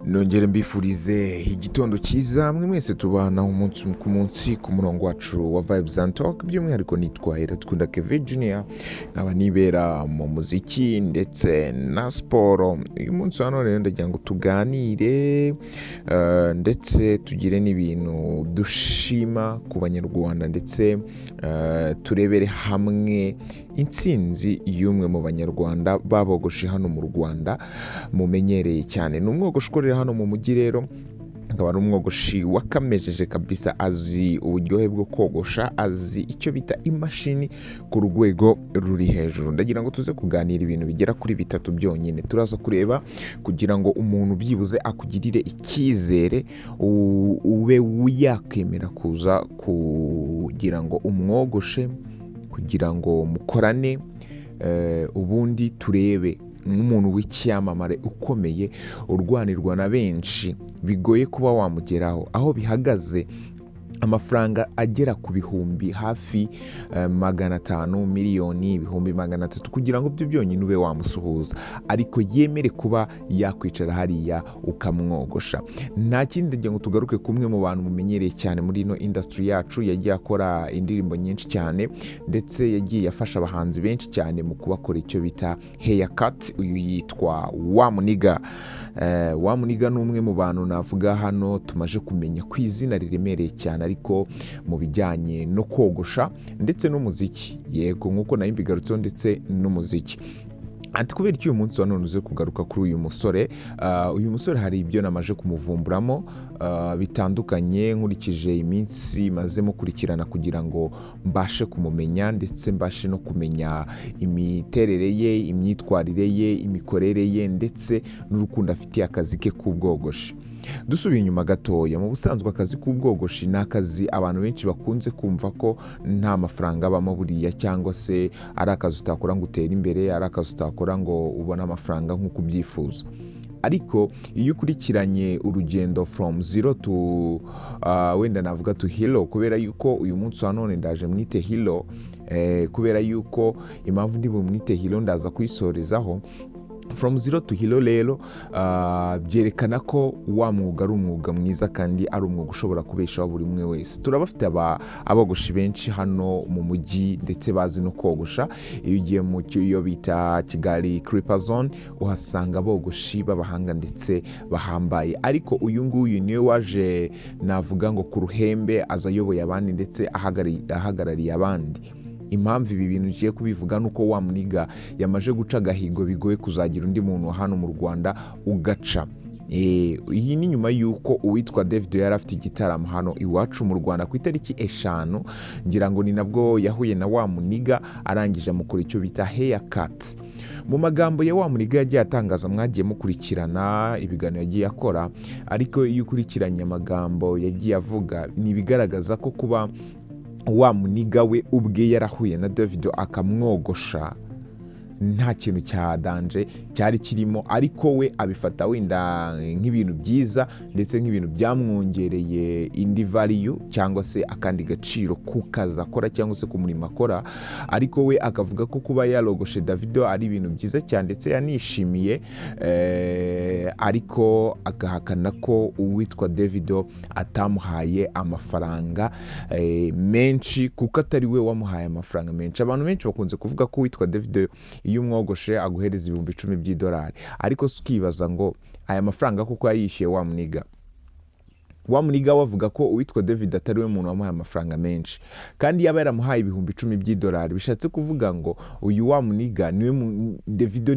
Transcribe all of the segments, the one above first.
nongere mbifurize igitondo cyiza mwe mwese tubana umunsi ku munsi ku murongo wacu wa Vibes and Talk, by'umwihariko nitwa Iradukunda Kevin Junior, nkaba nibera mu muziki ndetse na siporo. Uyu munsi hano rero ndagira ngo tuganire ndetse tugire n'ibintu dushima ku banyarwanda, ndetse turebere hamwe intsinzi y'umwe mu banyarwanda babogoshe hano mu Rwanda mumenyereye cyane. Ni umwogoshi ukorera hano mu mujyi, rero akaba ari umwogoshi wakamejeje kabisa, azi uburyohe bwo kogosha, azi icyo bita imashini ku rwego ruri hejuru. Ndagira ngo tuze kuganira ibintu bigera kuri bitatu byonyine. Turaza kureba kugira ngo umuntu byibuze akugirire icyizere, ube yakemera kuza kugira ngo umwogoshe, kugira ngo mukorane, ubundi turebe nk'umuntu w'icyamamare ukomeye urwanirwa na benshi, bigoye kuba wamugeraho, aho bihagaze amafaranga agera ku bihumbi hafi 500 miliyoni, ibihumbi 300, kugira ngo byo byonyine ube wamusuhuza, ariko yemere kuba yakwicara hariya ukamwogosha. Nta kindi ngira ngo tugaruke kumwe mu bantu mumenyereye cyane muri ino industry yacu, yagiye akora indirimbo nyinshi cyane, ndetse yagiye afasha abahanzi benshi cyane mu kubakora icyo bita haircut. Uyu yitwa Wamuniga. Wamuniga ni umwe mu bantu navuga hano tumaje kumenya ku izina riremereye cyane, ariko mu bijyanye no kogosha ndetse n'umuziki, yego nk'uko nayo mbigarutseho, ndetse n'umuziki. Ati kubera iki uyu munsi wa none uze kugaruka kuri uyu musore? Uyu musore hari ibyo namaje kumuvumburamo bitandukanye, nkurikije iminsi maze mukurikirana kugira ngo mbashe kumumenya, ndetse mbashe no kumenya imiterere ye, imyitwarire ye, imikorere ye, ndetse n'urukundo afitiye akazi ke k'ubwogoshi. Dusubiye inyuma gatoya, mu busanzwe akazi k'ubwogoshi ni akazi abantu benshi bakunze kumva ko nta mafaranga abamo buriya, cyangwa se ari akazi utakora ngo utere imbere, ari akazi utakora ngo ubone amafaranga nk'uko ubyifuza. Ariko iyo ukurikiranye urugendo from zero to wenda navuga to hero, kubera yuko uyu munsi wa none ndaje mwite hero, kubera yuko impamvu ndi bumwite hero ndaza kuyisorezaho. From zero to hero rero byerekana ko wa mwuga ari umwuga mwiza, kandi ari umwuga ushobora kubeshaho buri umwe wese. Turabafite abogoshi benshi hano mu mujyi, ndetse bazi no kogosha. Iyo ugiye mu cyo bita Kigali Clipper Zone, uhasanga abogoshi b'abahanga ndetse bahambaye, ariko uyu nguyu niwe waje navuga ngo ku ruhembe, aza ayoboye abandi ndetse ahagarariye abandi. Impamvu ibi bintu ngiye kubivuga nuko Wamuniga yamaje guca agahigo bigoye kuzagira undi muntu hano mu Rwanda ugaca. Iyi ni nyuma y'uko uwitwa Davido yari afite igitaramo hano iwacu mu Rwanda ku itariki 5, ngira ngo ni nabwo yahuye na Wamuniga, arangije amukora icyo bita haircut. Mu magambo ya Wamuniga yagiye atangaza, mwagiye mukurikirana ibiganiro yagiye akora, ariko iyo ukurikiranye amagambo yagiye avuga, ni ibigaragaza ko kuba Wamuniga we ubwe yarahuye na Davido akamwogosha nta kintu cya danje cyari kirimo, ariko we abifata wenda nk'ibintu byiza, ndetse nk'ibintu byamwongereye indi value, cyangwa se akandi gaciro ku kazi akora, cyangwa se ku murimo akora. Ariko we akavuga ko kuba yarogoshe Davido ari ibintu byiza cyane, ndetse yanishimiye, ariko agahakana ko uwitwa Davido atamuhaye amafaranga menshi, kuko atari we wamuhaye amafaranga menshi. Abantu benshi bakunze kuvuga ko uwitwa Davido iyo umwogoshe aguhereza ibihumbi 10 by'idolari, ariko ukibaza ngo aya mafaranga kuko yayishyuye Wamuniga. Wamuniga wavuga ko uwitwa David atari we muntu wamuhaye amafaranga menshi, kandi yaba yaramuhaye ibihumbi 10 by'idolari, bishatse kuvuga ngo uyu Wamuniga Davido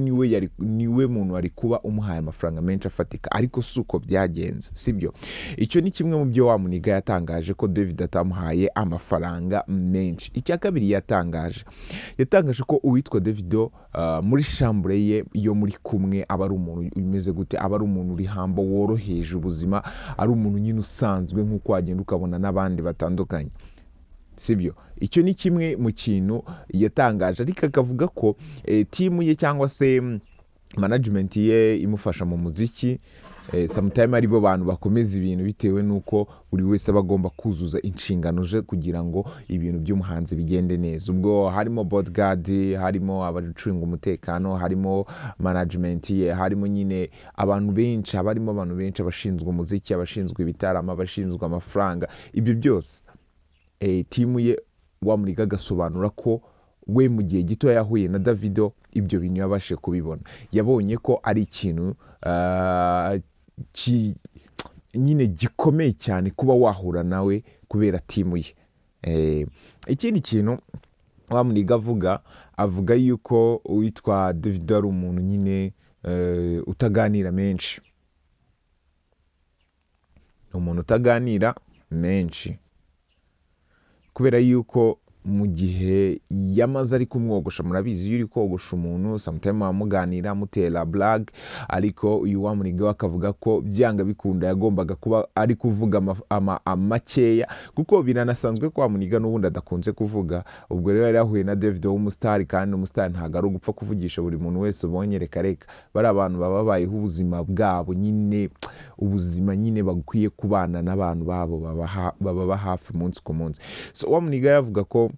niwe muntu wari kuba umuhaye amafaranga menshi afatika, ariko suko byagenze, sibyo? Icyo ni kimwe mu byo Wamuniga yatangaje, ko David atamuhaye amafaranga menshi. Icya kabiri yatangaje ko uwitwa Davido muri chambre ye yo muri kumwe aba ari umuntu umeze gute, aba ari umuntu uri hambo, woroheje ubuzima, ari umuntu nyine usanzwe nk'uko wagenda ukabona n'abandi batandukanye, sibyo? Icyo ni kimwe mu kintu yatangaje, ariko akavuga ko timu ye, cyangwa se management ye imufasha mu muziki. Sometime ari bo bantu bakomeza ibintu bitewe nuko buri wese aba agomba kuzuza inshingano je kugira ngo ibintu by'umuhanzi bigende neza. Ubwo harimo bodyguard, harimo abacunga umutekano, harimo management ye, harimo nyine abantu benshi, abarimo abantu benshi, abashinzwe umuziki, abashinzwe ibitaramo, abashinzwe amafaranga, ibyo byose timu ye Wamuniga agasobanura ko we mu gihe gito yahuye na Davido ibyo bintu yabashe kubibona, yabonye ko ari ikintu nyine gikomeye cyane kuba wahura nawe kubera timu ye. Ikindi kintu Wamuniga avuga yuko uwitwa Davido ari umuntu nyine utaganira menshi, umuntu utaganira menshi kubera yuko mu gihe yamaze ari kumwogosha, murabizi iyo uri kogosha umuntu sometimes wamuganira mutera blague, ariko uyu Wamuniga akavuga ko byanga bikunda yagombaga kuba ari kuvuga makeya, kuko biranasanzwe ko Wamuniga n'ubundi adakunze kuvuga. Ubwo rero yari yahuye na Davido w'umustar, kandi umustar ntago ari ugupfa kuvugisha buri muntu wese ubonye, reka bari abantu baba babayeho ubuzima bwabo nyine, ubuzima nyine bakwiye kubana n'abantu babo baba hafi umunsi ku munsi. So Wamuniga yavuga ko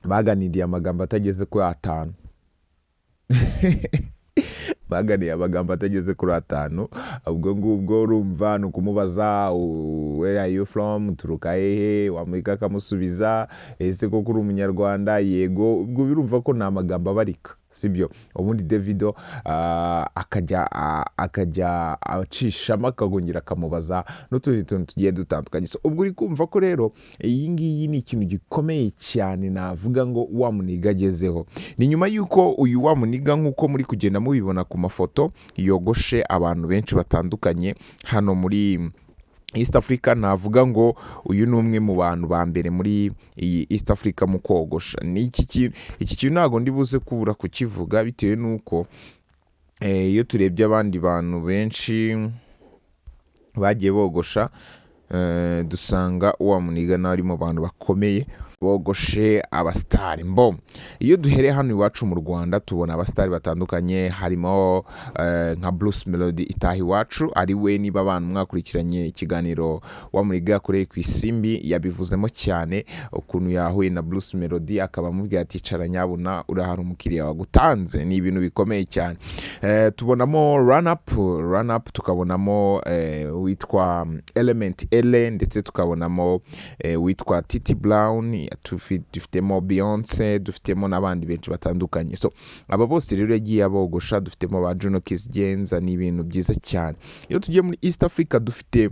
baganiriye amagambo atageze kuri 5 baganiye amagambo atageze kuri 5. Ubwo ngubwo urumva ni ukumubaza where are you from, uturuka hehe, Wamuniga akamusubiza ese ko kuri umunyarwanda, yego. Ubwo birumva ko nta magambo abarika, sibyo? Ubundi Davido akajya acishamo akagongera akamubaza n'utundi tuntu tugiye dutandukanye. So ubwo uri kumva ko rero iyi ngiyi ni ikintu gikomeye cyane navuga ngo Wamuniga agezeho. Ni nyuma yuko uyu Wamuniga nk'uko muri kugenda mubibona ku mafoto yogoshe abantu benshi batandukanye hano muri East Africa. Navuga ngo uyu ni umwe mu bantu ba mbere muri iyi East Africa mu kogosha. Ni iki kintu ntago ndi buze kubura kukivuga, bitewe nuko iyo turebye abandi bantu benshi bagiye bogosha, dusanga Wamuniga nawe ari mu bantu bakomeye bogoshe abastari. Iyo duhereye hano iwacu mu Rwanda tubona abastari batandukanye, harimo nka Bruce Melody itaha iwacu, ari we niba abantu mwakurikiranye ikiganiro Wamuniga yakoreye ku Isimbi yabivuzemo cyane ukuntu yahuye na Bruce Melody akaba amubwira ati cara nyabuna urahari umukiriya wagutanze. Ni ibintu bikomeye cyane. Tubonamo Run Up, tukabonamo witwa Element L, ndetse tukabonamo witwa Titi Brown, dufitemo Beyonce, dufitemo n'abandi benshi batandukanye. So aba bose rero yagiye abogosha, dufitemo ba Juno Kizigenza, ni ibintu byiza cyane. Iyo tugiye muri East Africa dufite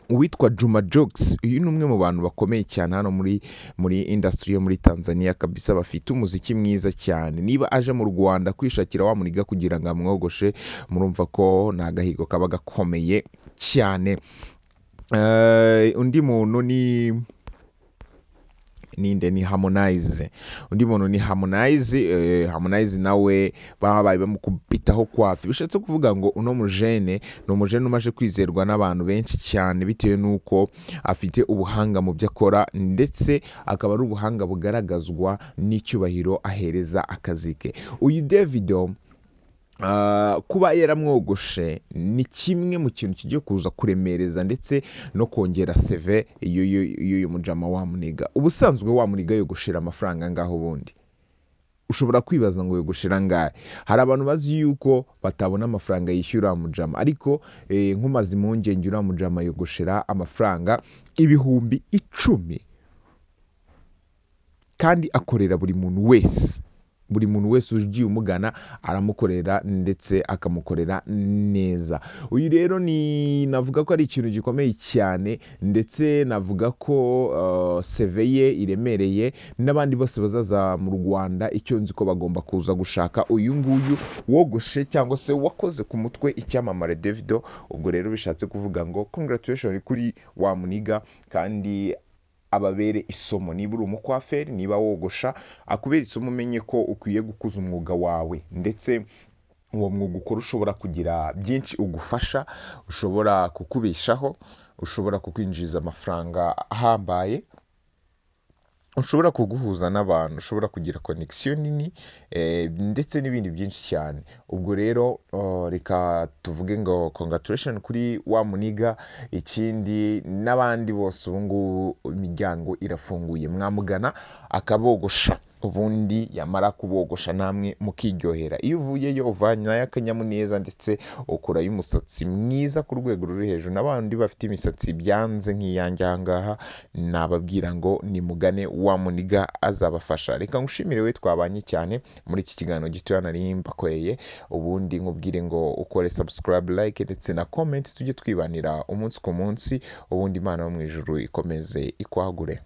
uwitwa Juma Jokes. Uyu ni umwe mu bantu bakomeye cyane hano muri industry yo muri Tanzania kabisa, bafite umuziki mwiza cyane. Niba aje mu Rwanda kwishakira Wamuniga kugira ngo amwogoshe, murumva ko ni agahigo kaba gakomeye cyane. Undi muntu ni Harmonize. Undi muntu ni Harmonize. Harmonize nawe babaye bamukubitaho kwafi. Bishatse kuvuga ngo uno mujene no mujene umaje kwizerwa n'abantu benshi cyane, bitewe nuko afite ubuhanga mu byo akora, ndetse akaba ari ubuhanga bugaragazwa n'icyubahiro ahereza akazi ke. Uyu Davido kuba yaramwogoshe ni kimwe mu kintu kigiye kuza kuremereza ndetse no kongera CV y'uyu mujama Wamuniga. Ubusanzwe Wamuniga yogoshera amafaranga ngaho, ubundi ushobora kwibaza ngo yogoshera ngahe. Hari abantu bazi yuko batabona amafaranga yishyura mujama, ariko nkumaze impungenge uriya mujama yogoshera amafaranga 10,000, kandi akorera buri muntu wese ugiye umugana aramukorera ndetse akamukorera neza. Uyu rero navuga ko ari ikintu gikomeye cyane, ndetse navuga ko CV ye iremereye. N'abandi bose bazaza mu Rwanda icyo nzi ko bagomba kuza gushaka uyu nguyu wogoshe cyangwa se wakoze ku mutwe icyamamare Davido. Ubwo rero bishatse kuvuga ngo congratulations kuri Wamuniga, kandi ababere isomo. Niba uri umukwaferi, niba wogosha, akubera isomo umenye ko ukwiye gukuza umwuga wawe, ndetse uwo mwuga ukora ushobora kugira byinshi ugufasha, ushobora kukubeshaho, ushobora kukwinjiza amafaranga ahambaye. ushobora kuguhuza n'abantu, ushobora kugira connection nini ndetse n'ibindi byinshi cyane. Ubwo rero reka tuvuge ngo congratulation kuri wa muniga, ikindi n'abandi bose ubu ngubu imiryango irafunguye, mwamugana akabogosha, ubundi yamara kubogosha namwe mukiryohera. Iyo uvuyeyo uvanayo akanyamuneza ndetse ukurayo umusatsi mwiza ku rwego ruri hejuru. N'abandi bafite imisatsi byanze nk'iyanjye aha ngaha, nababwira ngo nimugane wa muniga azabafasha. Reka ngushimire we twabanye cyane muri iki kiganiro gitoya nari mbakoreye, ubundi nkubwire ngo ukore subscribe, like ndetse na comment, tujye twibanira umunsi ku munsi, ubundi Imana yo mu ijuru ikomeze ikwagure.